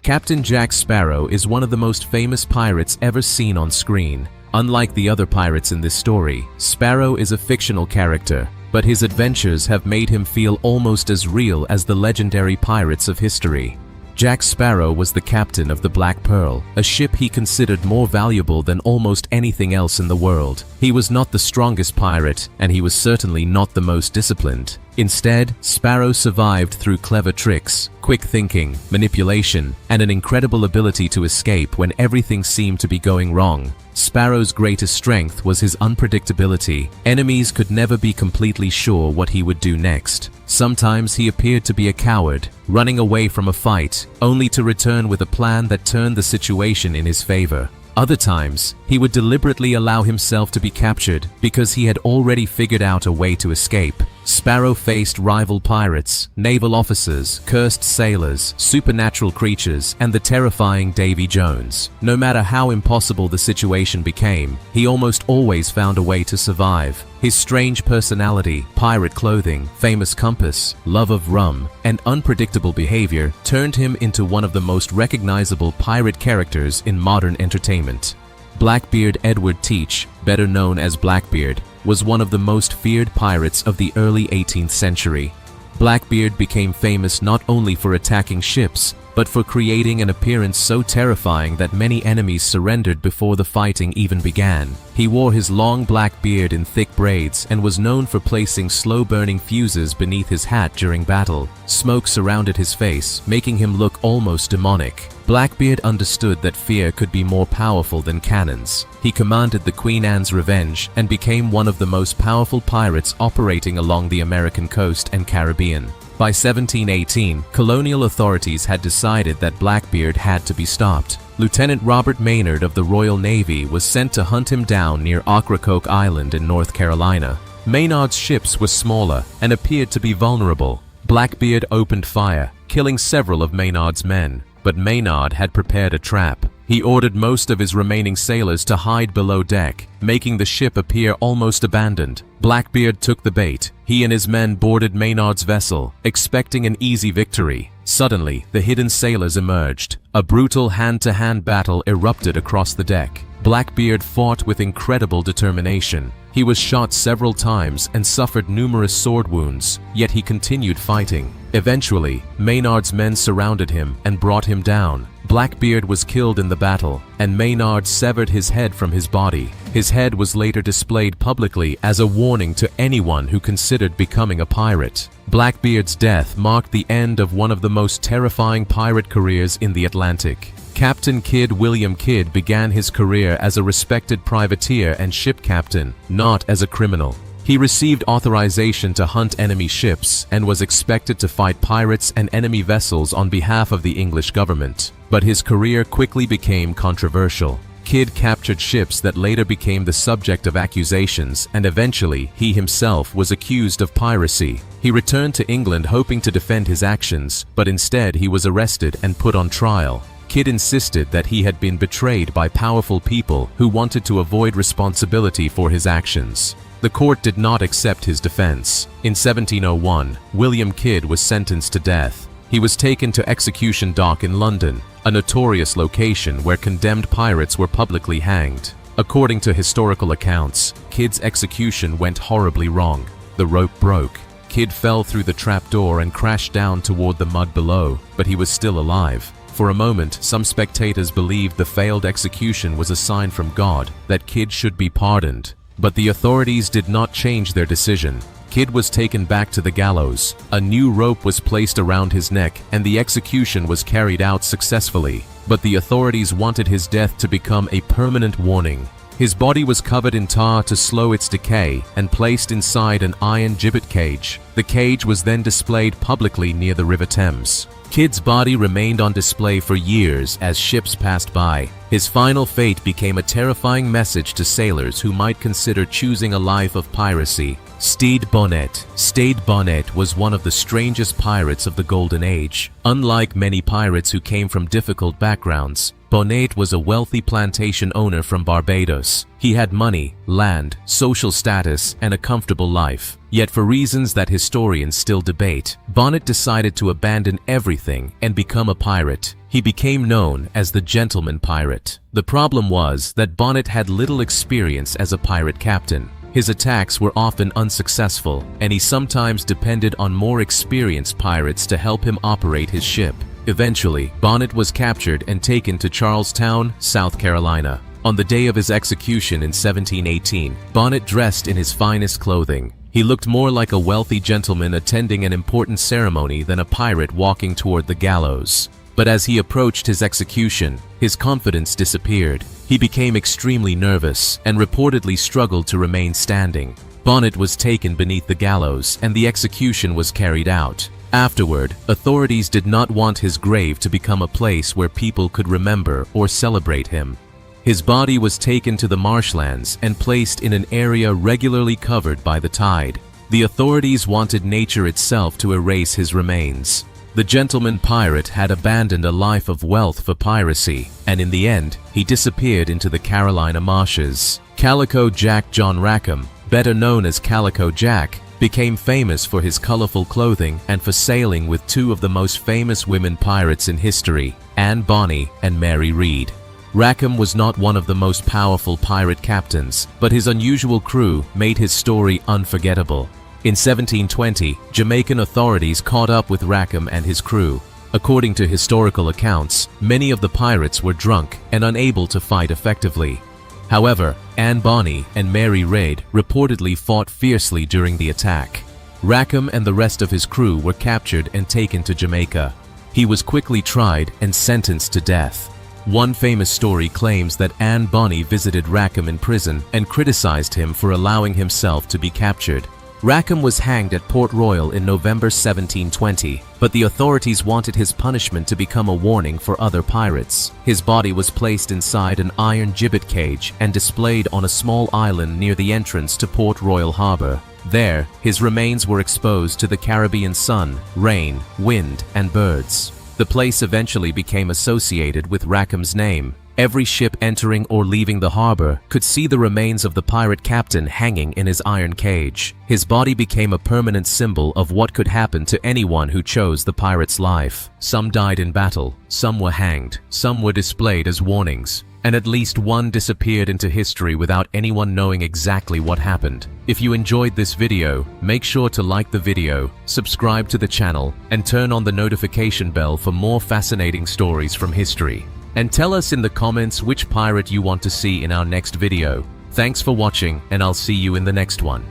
Captain Jack Sparrow is one of the most famous pirates ever seen on screen. Unlike the other pirates in this story, Sparrow is a fictional character, but his adventures have made him feel almost as real as the legendary pirates of history. Jack Sparrow was the captain of the Black Pearl, a ship he considered more valuable than almost anything else in the world. He was not the strongest pirate, and he was certainly not the most disciplined. Instead, Sparrow survived through clever tricks, quick thinking, manipulation, and an incredible ability to escape when everything seemed to be going wrong. Sparrow's greatest strength was his unpredictability. Enemies could never be completely sure what he would do next. Sometimes he appeared to be a coward, running away from a fight, only to return with a plan that turned the situation in his favor. Other times, he would deliberately allow himself to be captured because he had already figured out a way to escape. Sparrow faced rival pirates, naval officers, cursed sailors, supernatural creatures, and the terrifying Davy Jones. No matter how impossible the situation became, he almost always found a way to survive. His strange personality, pirate clothing, famous compass, love of rum, and unpredictable behavior turned him into one of the most recognizable pirate characters in modern entertainment. Blackbeard Edward Teach, better known as Blackbeard, was one of the most feared pirates of the early 18th century. Blackbeard became famous not only for attacking ships, but for creating an appearance so terrifying that many enemies surrendered before the fighting even began. He wore his long black beard in thick braids and was known for placing slow-burning fuses beneath his hat during battle. Smoke surrounded his face, making him look almost demonic. Blackbeard understood that fear could be more powerful than cannons. He commanded the Queen Anne's Revenge and became one of the most powerful pirates operating along the American coast and Caribbean. By 1718, colonial authorities had decided that Blackbeard had to be stopped. Lieutenant Robert Maynard of the Royal Navy was sent to hunt him down near Ocracoke Island in North Carolina. Maynard's ships were smaller and appeared to be vulnerable. Blackbeard opened fire, killing several of Maynard's men, but Maynard had prepared a trap. He ordered most of his remaining sailors to hide below deck, making the ship appear almost abandoned. Blackbeard took the bait. He and his men boarded Maynard's vessel, expecting an easy victory. Suddenly, the hidden sailors emerged. A brutal hand-to-hand battle erupted across the deck. Blackbeard fought with incredible determination. He was shot several times and suffered numerous sword wounds, yet he continued fighting. Eventually, Maynard's men surrounded him and brought him down. Blackbeard was killed in the battle, and Maynard severed his head from his body. His head was later displayed publicly as a warning to anyone who considered becoming a pirate. Blackbeard's death marked the end of one of the most terrifying pirate careers in the Atlantic. Captain Kidd William Kidd began his career as a respected privateer and ship captain, not as a criminal. He received authorization to hunt enemy ships and was expected to fight pirates and enemy vessels on behalf of the English government. But his career quickly became controversial. Kidd captured ships that later became the subject of accusations, and eventually he himself was accused of piracy. He returned to England hoping to defend his actions, but instead he was arrested and put on trial. Kidd insisted that he had been betrayed by powerful people who wanted to avoid responsibility for his actions. The court did not accept his defense. In 1701, William Kidd was sentenced to death. He was taken to Execution Dock in London, a notorious location where condemned pirates were publicly hanged. According to historical accounts, Kidd's execution went horribly wrong. The rope broke. Kidd fell through the trapdoor and crashed down toward the mud below, but he was still alive. For a moment, some spectators believed the failed execution was a sign from God that Kidd should be pardoned. But the authorities did not change their decision. Kidd was taken back to the gallows. A new rope was placed around his neck, and the execution was carried out successfully. But the authorities wanted his death to become a permanent warning. His body was covered in tar to slow its decay and placed inside an iron gibbet cage. The cage was then displayed publicly near the River Thames. Kidd's body remained on display for years as ships passed by. His final fate became a terrifying message to sailors who might consider choosing a life of piracy. Stede Bonnet. Stede Bonnet was one of the strangest pirates of the Golden Age. Unlike many pirates who came from difficult backgrounds, Bonnet was a wealthy plantation owner from Barbados. He had money, land, social status, and a comfortable life. Yet for reasons that historians still debate, Bonnet decided to abandon everything and become a pirate. He became known as the gentleman pirate. The problem was that Bonnet had little experience as a pirate captain. His attacks were often unsuccessful, and he sometimes depended on more experienced pirates to help him operate his ship. Eventually, Bonnet was captured and taken to Charlestown, South Carolina. On the day of his execution in 1718, Bonnet dressed in his finest clothing. He looked more like a wealthy gentleman attending an important ceremony than a pirate walking toward the gallows. But as he approached his execution, his confidence disappeared. He became extremely nervous and reportedly struggled to remain standing. Bonnet was taken beneath the gallows and the execution was carried out. Afterward, authorities did not want his grave to become a place where people could remember or celebrate him. His body was taken to the marshlands and placed in an area regularly covered by the tide. The authorities wanted nature itself to erase his remains. The gentleman pirate had abandoned a life of wealth for piracy, and in the end, he disappeared into the Carolina marshes. Calico Jack John Rackham, better known as Calico Jack, became famous for his colorful clothing and for sailing with two of the most famous women pirates in history, Bonny and Mary Read. Rackham was not one of the most powerful pirate captains, but his unusual crew made his story unforgettable. In 1720, Jamaican authorities caught up with Rackham and his crew. According to historical accounts, many of the pirates were drunk and unable to fight effectively. However, Bonny and Mary Read reportedly fought fiercely during the attack. Rackham and the rest of his crew were captured and taken to Jamaica. He was quickly tried and sentenced to death. One famous story claims that Bonny visited Rackham in prison and criticized him for allowing himself to be captured. Rackham was hanged at Port Royal in November 1720, but the authorities wanted his punishment to become a warning for other pirates. His body was placed inside an iron gibbet cage and displayed on a small island near the entrance to Port Royal Harbor. There, his remains were exposed to the Caribbean sun, rain, wind, and birds. The place eventually became associated with Rackham's name. Every ship entering or leaving the harbor could see the remains of the pirate captain hanging in his iron cage. His body became a permanent symbol of what could happen to anyone who chose the pirate's life. Some died in battle, some were hanged, some were displayed as warnings, and at least one disappeared into history without anyone knowing exactly what happened. If you enjoyed this video, make sure to like the video, subscribe to the channel, and turn on the notification bell for more fascinating stories from history. And tell us in the comments which pirate you want to see in our next video. Thanks for watching, and I'll see you in the next one.